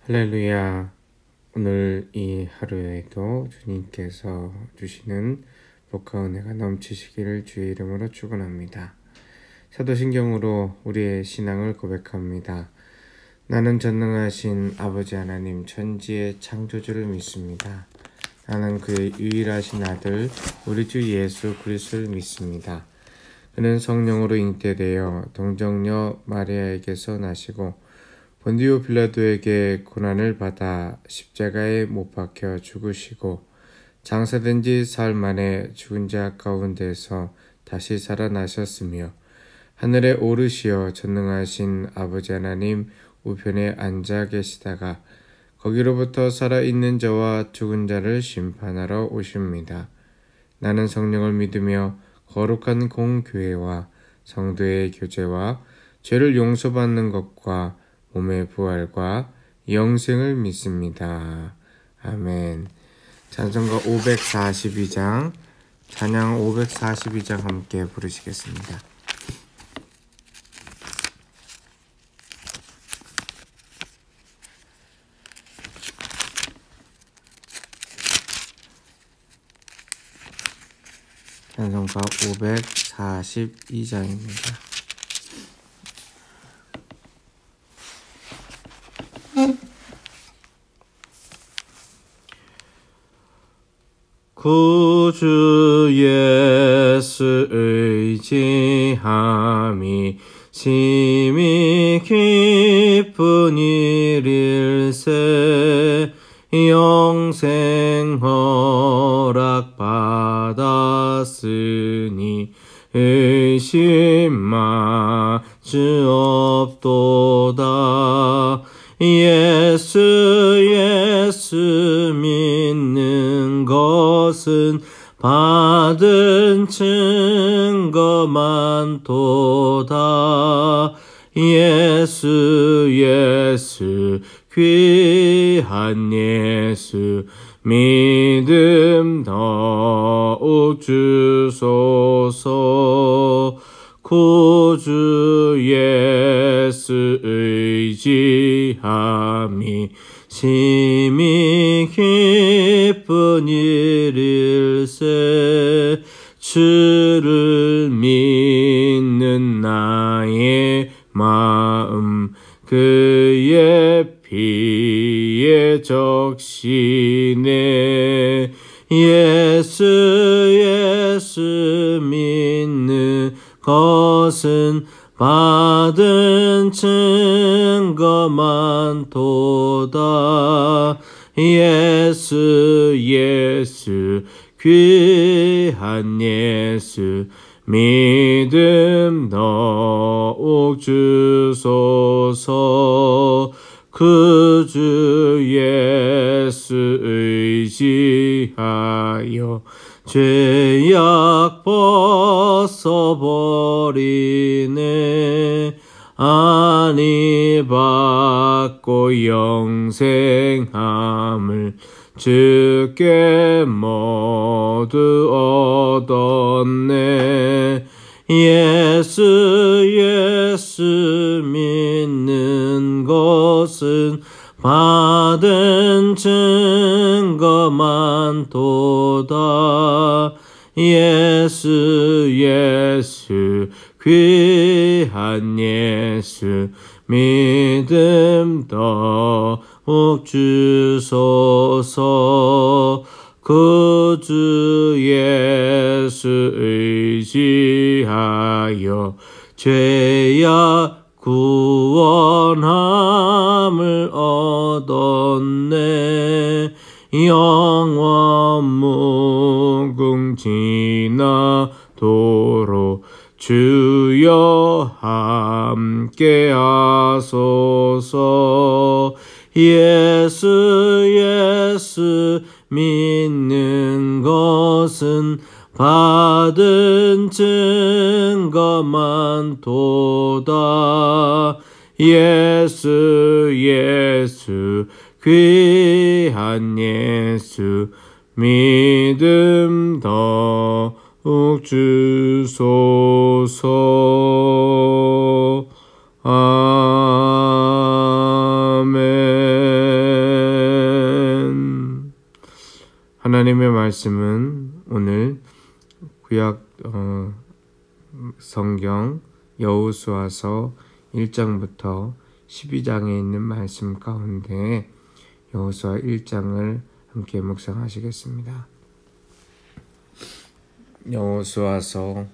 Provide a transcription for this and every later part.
할렐루야. 오늘 이 하루에도 주님께서 주시는 복과 은혜가 넘치시기를 주의 이름으로 축원합니다. 사도신경으로 우리의 신앙을 고백합니다. 나는 전능하신 아버지 하나님 천지의 창조주를 믿습니다. 나는 그의 유일하신 아들 우리 주 예수 그리스도를 믿습니다. 그는 성령으로 잉태되어 동정녀 마리아에게서 나시고 본디오 빌라도에게 고난을 받아 십자가에 못 박혀 죽으시고 장사된 지 사흘 만에 죽은 자 가운데서 다시 살아나셨으며 하늘에 오르시어 전능하신 아버지 하나님 우편에 앉아 계시다가 거기로부터 살아있는 자와 죽은 자를 심판하러 오십니다. 나는 성령을 믿으며 거룩한 공교회와 성도의 교제와 죄를 용서받는 것과 몸의 부활과 영생을 믿습니다. 아멘. 찬송가 542장, 찬양 542장 함께 부르시겠습니다. 찬송가 542장입니다. 구주 예수 의지함이 심히 기쁜 일일세 영생 허락받았으니 의심 마주 없도다. 예수 믿는 것은 받은 증거만 도다. 예수 귀한 예수 믿음 더욱 주소서. 구주 예수 의지함이 심히 기쁜 일일세 주를 믿는 나의 마음 그의 피에 적시네. 예수 믿는 것은 받은 증거만 도다. 예수 귀한 예수 믿음 더욱 주소서. 구주 예수 의지하여 죄악 벗어버리네. 안위 받고 영생함을 주께 모두 얻었네. 예수 믿는 것은 받은 증거만 도다. 예수 귀한 예수 믿음 더욱 주소서. 구주 예수 의지하여 죄악 구원함을 얻었네. 영원 무궁지나도록 주여 함께 하소서. 예수 믿는 것은 받은 증거만 도다. 예수 귀한 예수 믿음 더욱 주소서. 아멘. 하나님의 말씀은 오늘 구약 성경 여호수아서 1장부터 12장에 있는 말씀 가운데 여호수아 1장을 함께 묵상하시겠습니다. 여호수아서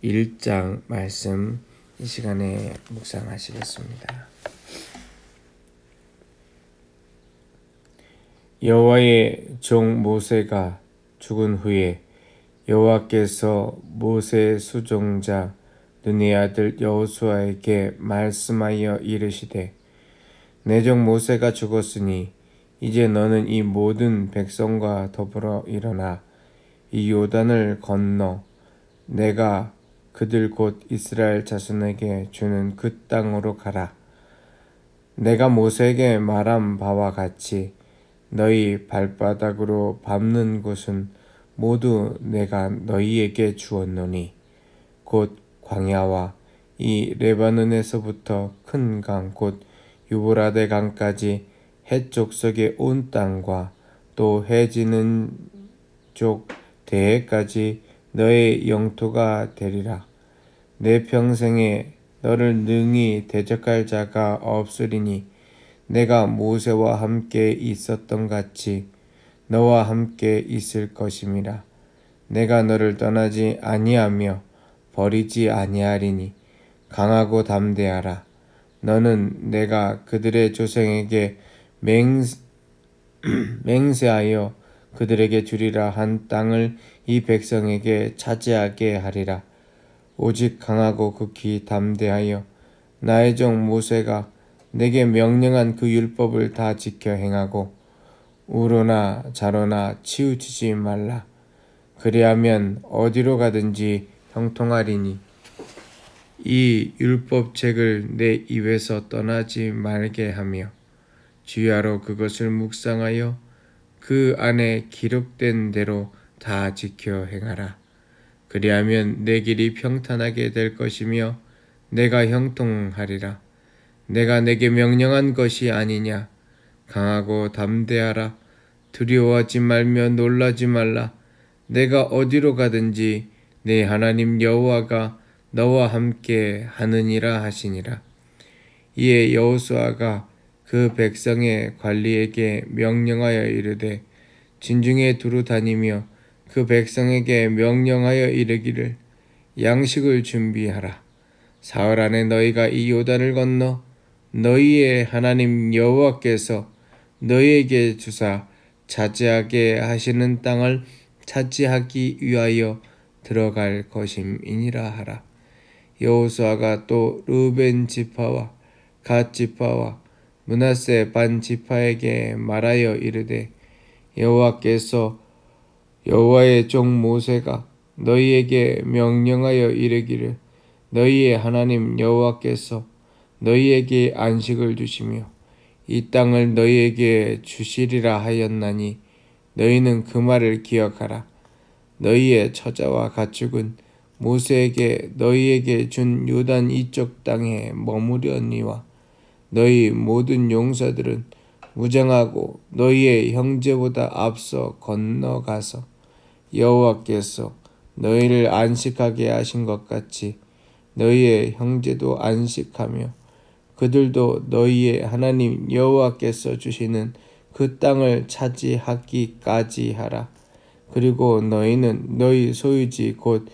1장 말씀 이 시간에 묵상하시겠습니다. 여호와의 종 모세가 죽은 후에 여호와께서 모세의 수종자 눈의 아들 여호수아에게 말씀하여 이르시되 내 종 모세가 죽었으니 이제 너는 이 모든 백성과 더불어 일어나 이 요단을 건너 내가 그들 곧 이스라엘 자손에게 주는 그 땅으로 가라. 내가 모세에게 말한 바와 같이 너희 발바닥으로 밟는 곳은 모두 내가 너희에게 주었노니 곧 광야와 이 레바논에서부터 큰 강 곧 유브라데 강까지 해족속의 온 땅과 또 해지는 쪽 대해까지 너의 영토가 되리라. 내 평생에 너를 능히 대적할 자가 없으리니 내가 모세와 함께 있었던 같이 너와 함께 있을 것임이라. 내가 너를 떠나지 아니하며 버리지 아니하리니 강하고 담대하라. 너는 내가 그들의 조상에게 맹세하여 그들에게 주리라 한 땅을 이 백성에게 차지하게 하리라. 오직 강하고 극히 담대하여 나의 종 모세가 내게 명령한 그 율법을 다 지켜 행하고 우로나 좌로나 치우치지 말라. 그리하면 어디로 가든지 형통하리니 이 율법책을 내 입에서 떠나지 말게 하며 주야로 그것을 묵상하여 그 안에 기록된 대로 다 지켜 행하라. 그리하면 내 길이 평탄하게 될 것이며 내가 형통하리라. 내가 내게 명령한 것이 아니냐. 강하고 담대하라. 두려워하지 말며 놀라지 말라. 내가 어디로 가든지 내 하나님 여호와가 너와 함께 하느니라 하시니라. 이에 여호수아가 그 백성의 관리에게 명령하여 이르되 진중에 두루 다니며 그 백성에게 명령하여 이르기를 양식을 준비하라. 사흘 안에 너희가 이 요단을 건너 너희의 하나님 여호와께서 너희에게 주사 차지하게 하시는 땅을 차지하기 위하여 들어갈 것임이니라 하라. 여호수아가 또 르벤 지파와 갓 지파와 므낫세 반 지파에게 말하여 이르되 여호와께서 여호와의 종 모세가 너희에게 명령하여 이르기를 너희의 하나님 여호와께서 너희에게 안식을 주시며 이 땅을 너희에게 주시리라 하였나니 너희는 그 말을 기억하라. 너희의 처자와 가축은 모세에게 너희에게 준 요단 이쪽 땅에 머무려니와 너희 모든 용사들은 무장하고 너희의 형제보다 앞서 건너가서 여호와께서 너희를 안식하게 하신 것 같이 너희의 형제도 안식하며 그들도 너희의 하나님 여호와께서 주시는 그 땅을 차지하기까지 하라. 그리고 너희는 너희 소유지 곧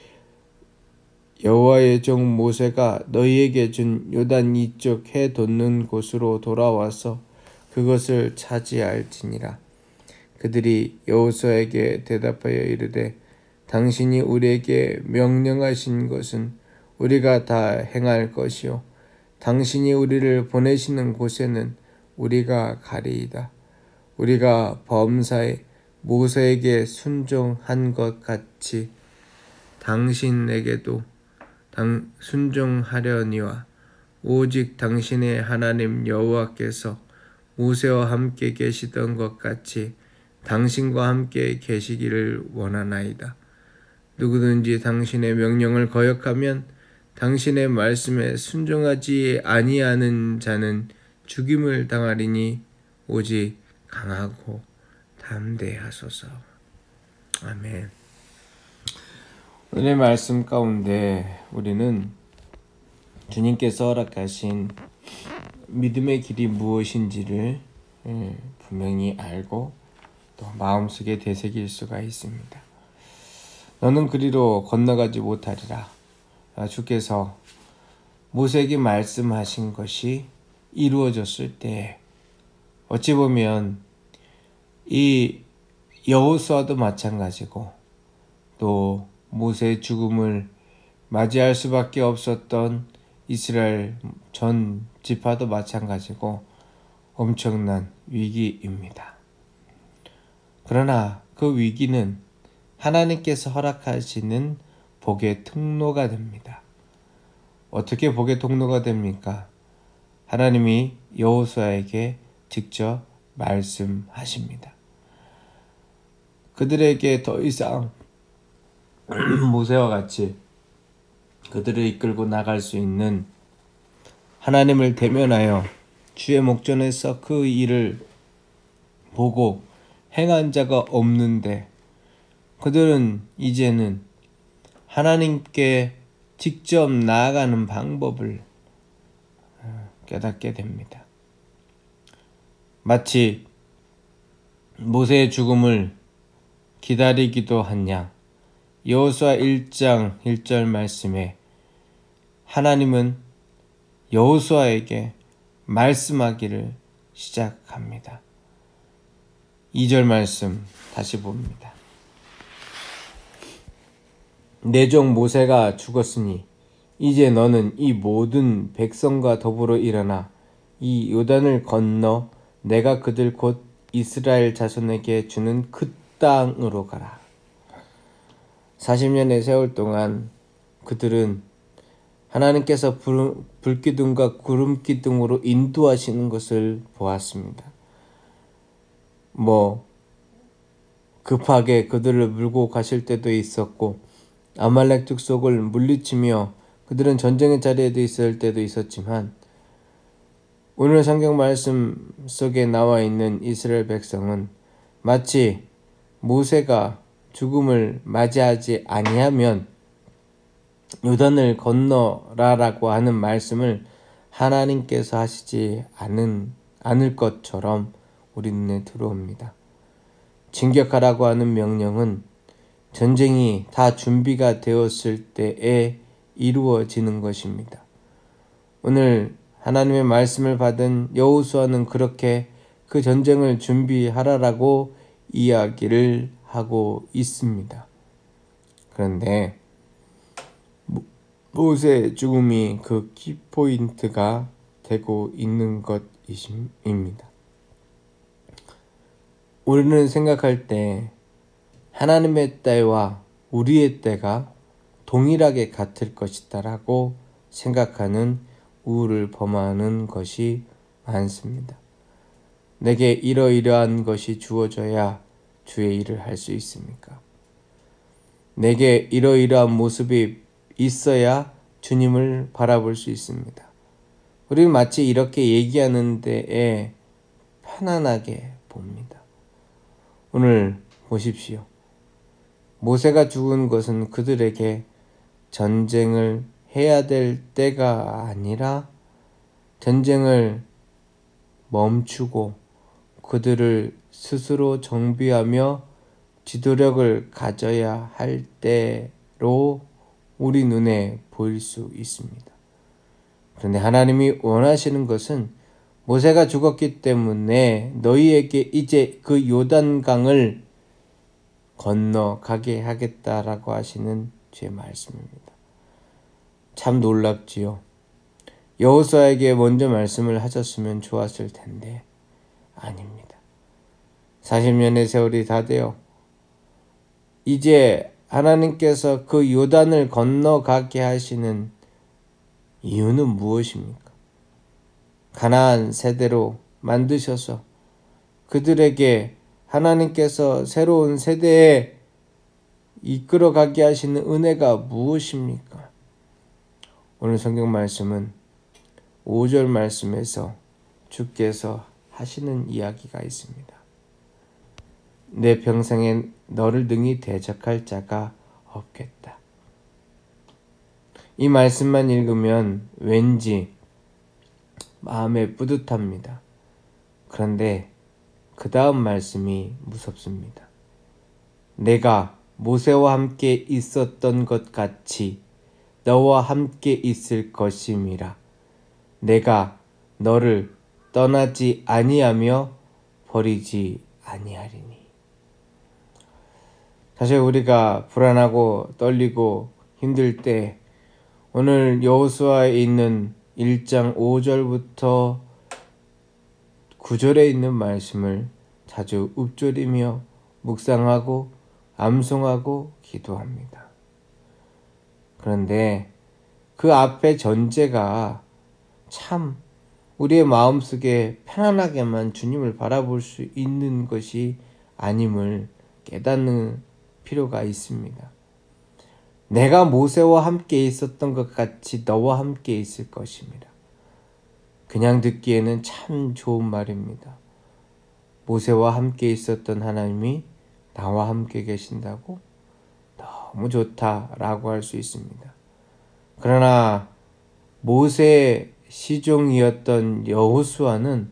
여호와의 종 모세가 너희에게 준 요단 이쪽 해 돋는 곳으로 돌아와서 그것을 차지할지니라. 그들이 여호수아에게 대답하여 이르되 당신이 우리에게 명령하신 것은 우리가 다 행할 것이요 당신이 우리를 보내시는 곳에는 우리가 가리이다. 우리가 범사에 모세에게 순종한 것 같이 당신에게도 순종하려니와 오직 당신의 하나님 여호와께서 모세와 함께 계시던 것 같이 당신과 함께 계시기를 원하나이다. 누구든지 당신의 명령을 거역하면 당신의 말씀에 순종하지 아니하는 자는 죽임을 당하리니 오직 강하고 담대하소서. 아멘. 오늘의 말씀 가운데 우리는 주님께서 허락하신 믿음의 길이 무엇인지를 분명히 알고 또 마음속에 되새길 수가 있습니다. 너는 그리로 건너가지 못하리라. 주께서 모세에게 말씀하신 것이 이루어졌을 때 어찌 보면 이 여호수아도 마찬가지고 또 모세의 죽음을 맞이할 수밖에 없었던 이스라엘 전 지파도 마찬가지고 엄청난 위기입니다. 그러나 그 위기는 하나님께서 허락하시는 복의 통로가 됩니다. 어떻게 복의 통로가 됩니까? 하나님이 여호수아에게 직접 말씀하십니다. 그들에게 더 이상 모세와 같이 그들을 이끌고 나갈 수 있는 하나님을 대면하여 주의 목전에서 그 일을 보고 행한 자가 없는데 그들은 이제는 하나님께 직접 나아가는 방법을 깨닫게 됩니다. 마치 모세의 죽음을 기다리기도 한 양 여호수아 1장 1절 말씀에 하나님은 여호수아에게 말씀하기를 시작합니다. 2절 말씀 다시 봅니다. 내 종 모세가 죽었으니 이제 너는 이 모든 백성과 더불어 일어나 이 요단을 건너 내가 그들 곧 이스라엘 자손에게 주는 그 땅으로 가라. 40년의 세월 동안 그들은 하나님께서 불기둥과 구름기둥으로 인도하시는 것을 보았습니다. 급하게 그들을 물고 가실 때도 있었고 아말렉 족속을 물리치며 그들은 전쟁의 자리에도 있을 때도 있었지만 오늘 성경 말씀 속에 나와 있는 이스라엘 백성은 마치 모세가 죽음을 맞이하지 아니하면 요단을 건너라라고 하는 말씀을 하나님께서 하시지 않을 것처럼 우리 눈에 들어옵니다. 진격하라고 하는 명령은 전쟁이 다 준비가 되었을 때에 이루어지는 것입니다. 오늘 하나님의 말씀을 받은 여호수아는 그렇게 그 전쟁을 준비하라라고 이야기를 하고 있습니다. 그런데 모세의 죽음이 그 키포인트가 되고 있는 것입니다. 우리는 생각할 때 하나님의 때와 우리의 때가 동일하게 같을 것이다 라고 생각하는 우울을 범하는 것이 많습니다. 내게 이러이러한 것이 주어져야 주의 일을 할 수 있습니까? 내게 이러이러한 모습이 있어야 주님을 바라볼 수 있습니다. 우리는 마치 이렇게 얘기하는 데에 편안하게 봅니다. 오늘 보십시오. 모세가 죽은 것은 그들에게 전쟁을 해야 될 때가 아니라 전쟁을 멈추고 그들을 스스로 정비하며 지도력을 가져야 할 때로 우리 눈에 보일 수 있습니다. 그런데 하나님이 원하시는 것은 모세가 죽었기 때문에 너희에게 이제 그 요단강을 건너가게 하겠다라고 하시는 제 말씀입니다. 참 놀랍지요. 여호수아에게 먼저 말씀을 하셨으면 좋았을 텐데 아닙니다. 40년의 세월이 다 되어 이제 하나님께서 그 요단을 건너가게 하시는 이유는 무엇입니까? 가나안 세대로 만드셔서 그들에게 하나님께서 새로운 세대에 이끌어가게 하시는 은혜가 무엇입니까? 오늘 성경 말씀은 5절 말씀에서 주께서 하시는 이야기가 있습니다. 내 평생에 너를 능히 대적할 자가 없겠다. 이 말씀만 읽으면 왠지 마음에 뿌듯합니다. 그런데 그 다음 말씀이 무섭습니다. 내가 모세와 함께 있었던 것 같이 너와 함께 있을 것임이라. 내가 너를 떠나지 아니하며 버리지 아니하리니. 사실 우리가 불안하고 떨리고 힘들 때 오늘 여호수아에 있는 1장 5절부터 9절에 있는 말씀을 자주 읊조리며 묵상하고 암송하고 기도합니다. 그런데 그 앞에 전제가 참 우리의 마음속에 편안하게만 주님을 바라볼 수 있는 것이 아님을 깨닫는 필요가 있습니다. 내가 모세와 함께 있었던 것 같이 너와 함께 있을 것입니다. 그냥 듣기에는 참 좋은 말입니다. 모세와 함께 있었던 하나님이 나와 함께 계신다고? 너무 좋다라고 할 수 있습니다. 그러나 모세의 시종이었던 여호수아는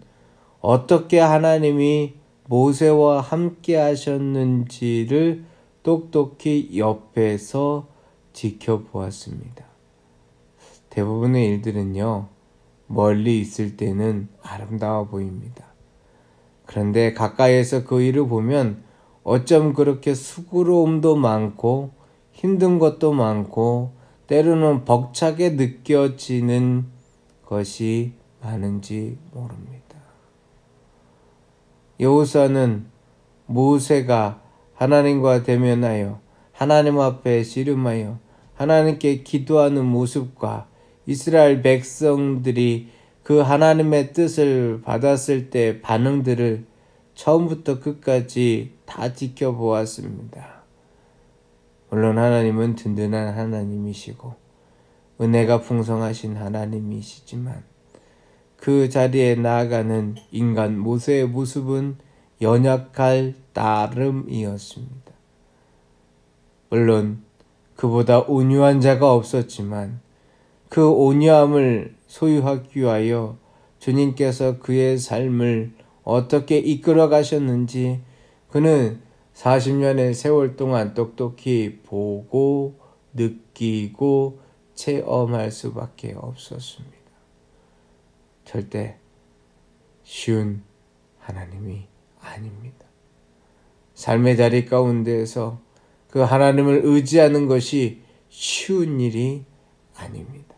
어떻게 하나님이 모세와 함께 하셨는지를 똑똑히 옆에서 지켜보았습니다. 대부분의 일들은요, 멀리 있을 때는 아름다워 보입니다. 그런데 가까이에서 그 일을 보면 어쩜 그렇게 수고로움도 많고 힘든 것도 많고 때로는 벅차게 느껴지는 것이 많은지 모릅니다. 여호수아는 모세가 하나님과 대면하여 하나님 앞에 씨름하여 하나님께 기도하는 모습과 이스라엘 백성들이 그 하나님의 뜻을 받았을 때 반응들을 처음부터 끝까지 다 지켜보았습니다. 물론 하나님은 든든한 하나님이시고 은혜가 풍성하신 하나님이시지만 그 자리에 나아가는 인간 모세의 모습은 연약할 따름이었습니다. 물론 그보다 온유한 자가 없었지만 그 온유함을 소유하기 위하여 주님께서 그의 삶을 어떻게 이끌어 가셨는지 그는 40년의 세월 동안 똑똑히 보고 느끼고 체험할 수밖에 없었습니다. 절대 쉬운 하나님이 아닙니다. 삶의 자리 가운데에서 그 하나님을 의지하는 것이 쉬운 일이 아닙니다.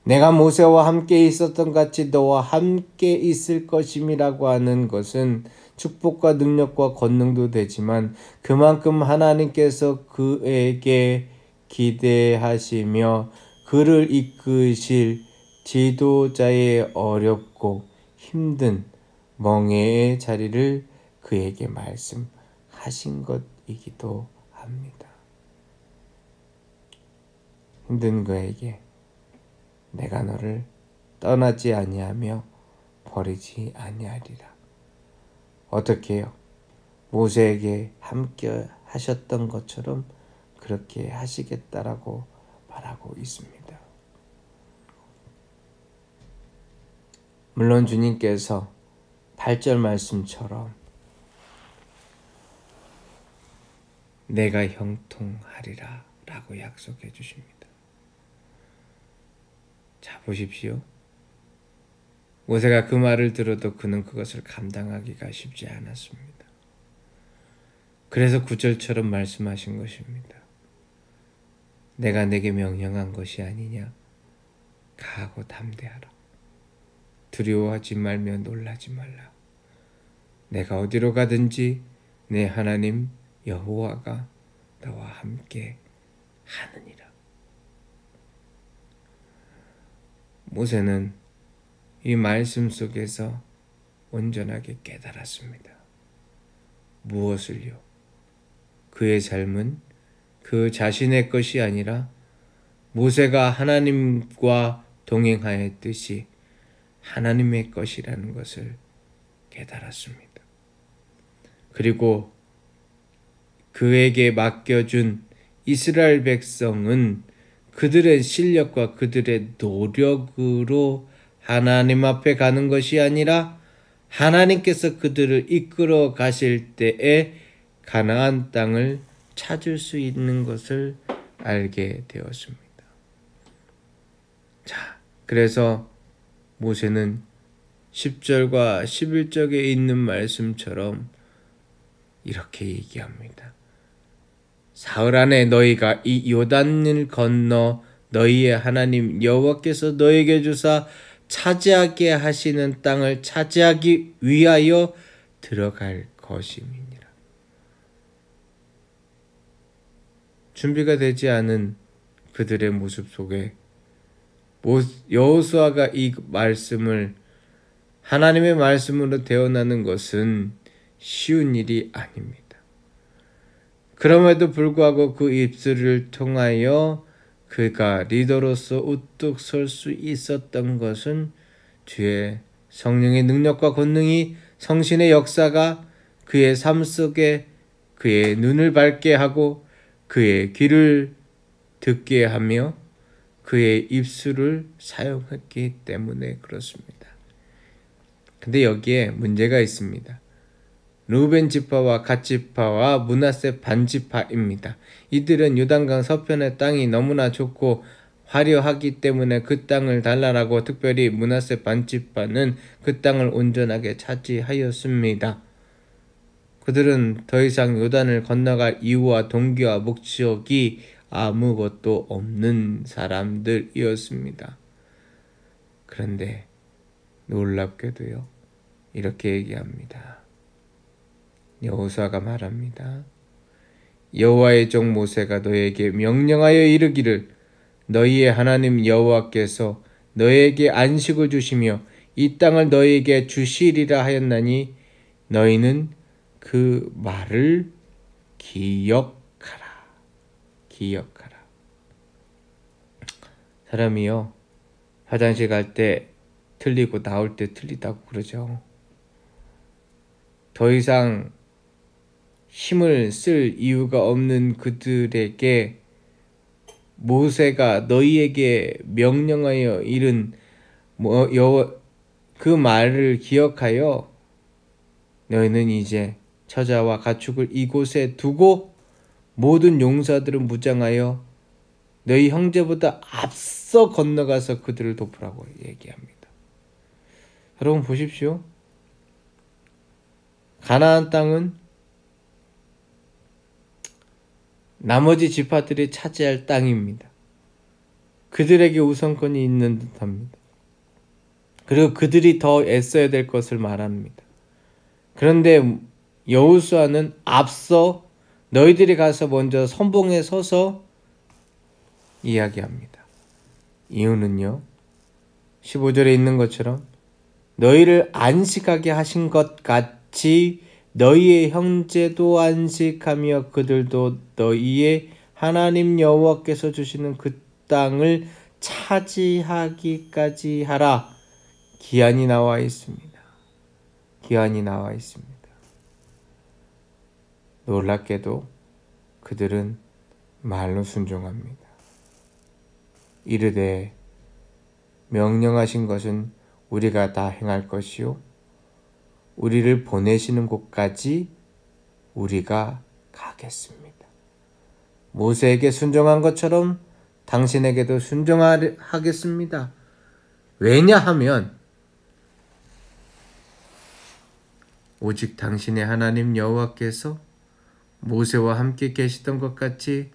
내가 모세와 함께 있었던 같이 너와 함께 있을 것임이라고 하는 것은 축복과 능력과 권능도 되지만 그만큼 하나님께서 그에게 기대하시며 그를 이끄실 지도자의 어렵고 힘든 멍에의 자리를 그에게 말씀하신 것이기도 합니다. 힘든 그에게 내가 너를 떠나지 아니하며 버리지 아니하리라. 어떻게 해요? 모세에게 함께 하셨던 것처럼 그렇게 하시겠다라고 말하고 있습니다. 물론 주님께서 8절 말씀처럼 내가 형통하리라 라고 약속해 주십니다. 자, 보십시오. 모세가 그 말을 들어도 그는 그것을 감당하기가 쉽지 않았습니다. 그래서 9절처럼 말씀하신 것입니다. 내가 내게 명령한 것이 아니냐? 가고 담대하라. 두려워하지 말며 놀라지 말라. 내가 어디로 가든지 내 하나님 여호와가 너와 함께 하느니라. 모세는 이 말씀 속에서 온전하게 깨달았습니다. 무엇을요? 그의 삶은 그 자신의 것이 아니라 모세가 하나님과 동행하였듯이 하나님의 것이라는 것을 깨달았습니다. 그리고 그에게 맡겨준 이스라엘 백성은 그들의 실력과 그들의 노력으로 하나님 앞에 가는 것이 아니라 하나님께서 그들을 이끌어 가실 때에 가나안 땅을 찾을 수 있는 것을 알게 되었습니다. 자, 그래서 모세는 10절과 11절에 있는 말씀처럼 이렇게 얘기합니다. 사흘 안에 너희가 이 요단을 건너 너희의 하나님 여호와께서 너희에게 주사 차지하게 하시는 땅을 차지하기 위하여 들어갈 것임이니라. 준비가 되지 않은 그들의 모습 속에 여호수아가 이 말씀을 하나님의 말씀으로 되어나는 것은 쉬운 일이 아닙니다. 그럼에도 불구하고 그 입술을 통하여 그가 리더로서 우뚝 설 수 있었던 것은 주의 성령의 능력과 권능이 성신의 역사가 그의 삶 속에 그의 눈을 밝게 하고 그의 귀를 듣게 하며 그의 입술을 사용했기 때문에 그렇습니다. 근데 여기에 문제가 있습니다. 루벤 지파와 갓 지파와 므낫세 반 지파입니다. 이들은 요단강 서편의 땅이 너무나 좋고 화려하기 때문에 그 땅을 달라라고 특별히 므낫세 반 지파는 그 땅을 온전하게 차지하였습니다. 그들은 더 이상 요단을 건너갈 이유와 동기와 목적이 아무것도 없는 사람들이었습니다. 그런데 놀랍게도요, 이렇게 얘기합니다. 여호수아가 말합니다. 여호와의 종 모세가 너에게 명령하여 이르기를 너희의 하나님 여호와께서 너에게 안식을 주시며 이 땅을 너희에게 주시리라 하였나니 너희는 그 말을 기억하라. 기억하라. 사람이요, 화장실 갈 때 틀리고 나올 때 틀리다고 그러죠. 더 이상 힘을 쓸 이유가 없는 그들에게 모세가 너희에게 명령하여 이른 그 말을 기억하여 너희는 이제 처자와 가축을 이곳에 두고 모든 용사들은 무장하여 너희 형제보다 앞서 건너가서 그들을 돕으라고 얘기합니다. 여러분 보십시오. 가나안 땅은 나머지 지파들이 차지할 땅입니다. 그들에게 우선권이 있는 듯합니다. 그리고 그들이 더 애써야 될 것을 말합니다. 그런데 여호수아는 앞서 너희들이 가서 먼저 선봉에 서서 이야기합니다. 이유는요, 15절에 있는 것처럼 너희를 안식하게 하신 것 같이 너희의 형제도 안식하며 그들도 너희의 하나님 여호와께서 주시는 그 땅을 차지하기까지 하라. 기한이 나와 있습니다. 기한이 나와 있습니다. 놀랍게도 그들은 말로 순종합니다. 이르되 명령하신 것은 우리가 다 행할 것이요 우리를 보내시는 곳까지 우리가 가겠습니다. 모세에게 순종한 것처럼 당신에게도 순종하겠습니다. 왜냐하면 오직 당신의 하나님 여호와께서 모세와 함께 계시던 것 같이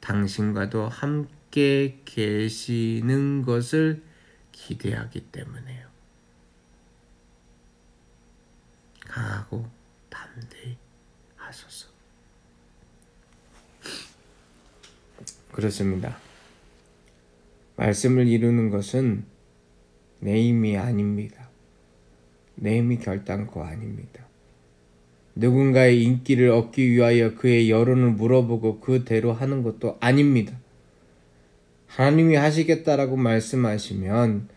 당신과도 함께 계시는 것을 기대하기 때문에요. 강하고 담대히 하소서. 그렇습니다. 말씀을 이루는 것은 내 힘이 아닙니다. 내 힘이 결단코 아닙니다. 누군가의 인기를 얻기 위하여 그의 여론을 물어보고 그대로 하는 것도 아닙니다. 하나님이 하시겠다라고 말씀하시면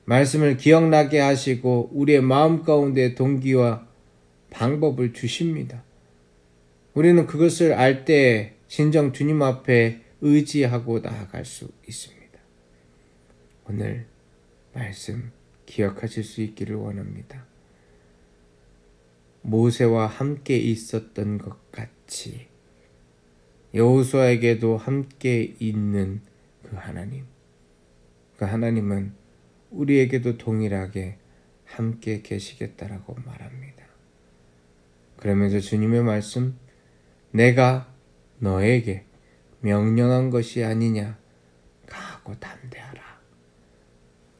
말씀을 기억나게 하시고 우리의 마음 가운데 동기와 방법을 주십니다. 우리는 그것을 알 때 진정 주님 앞에 의지하고 나아갈 수 있습니다. 오늘 말씀 기억하실 수 있기를 원합니다. 모세와 함께 있었던 것 같이 여호수아에게도 함께 있는 그 하나님, 그 하나님은 우리에게도 동일하게 함께 계시겠다라고 말합니다. 그러면서 주님의 말씀, 내가 너에게 명령한 것이 아니냐, 강하고 담대하라.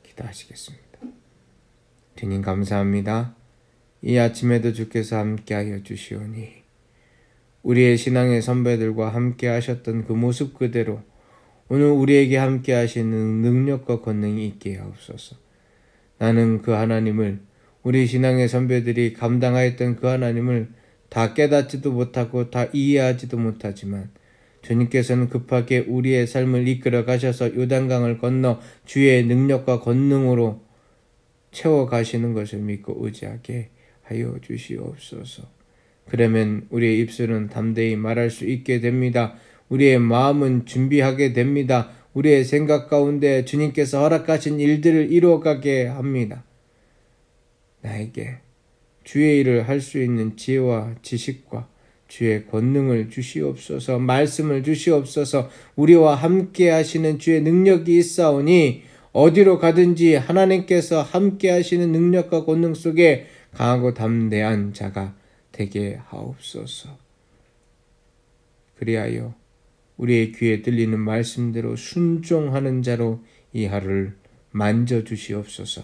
기도하시겠습니다. 주님 감사합니다. 이 아침에도 주께서 함께하여 주시오니 우리의 신앙의 선배들과 함께 하셨던 그 모습 그대로 오늘 우리에게 함께 하시는 능력과 권능이 있게 하옵소서. 나는 그 하나님을, 우리 신앙의 선배들이 감당하였던 그 하나님을 다 깨닫지도 못하고 다 이해하지도 못하지만 주님께서는 급하게 우리의 삶을 이끌어 가셔서 요단강을 건너 주의 능력과 권능으로 채워가시는 것을 믿고 의지하게 하여 주시옵소서. 그러면 우리의 입술은 담대히 말할 수 있게 됩니다. 우리의 마음은 준비하게 됩니다. 우리의 생각 가운데 주님께서 허락하신 일들을 이루어가게 합니다. 나에게 주의 일을 할 수 있는 지혜와 지식과 주의 권능을 주시옵소서. 말씀을 주시옵소서. 우리와 함께 하시는 주의 능력이 있사오니 어디로 가든지 하나님께서 함께 하시는 능력과 권능 속에 강하고 담대한 자가 되게 하옵소서. 그리하여 우리의 귀에 들리는 말씀대로 순종하는 자로 이 하루를 만져주시옵소서.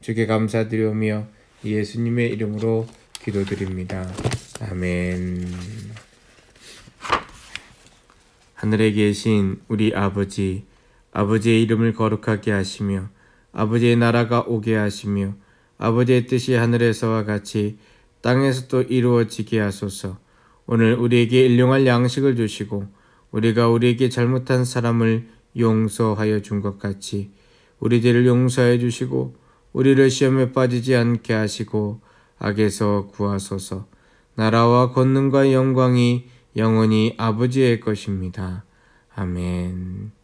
주께 감사드리오며 예수님의 이름으로 기도드립니다. 아멘. 하늘에 계신 우리 아버지, 아버지의 이름을 거룩하게 하시며 아버지의 나라가 오게 하시며 아버지의 뜻이 하늘에서와 같이 땅에서도 이루어지게 하소서. 오늘 우리에게 일용할 양식을 주시고 우리가 우리에게 잘못한 사람을 용서하여 준 것 같이 우리 죄를 용서해 주시고 우리를 시험에 빠지지 않게 하시고 악에서 구하소서. 나라와 권능과 영광이 영원히 아버지의 것입니다. 아멘.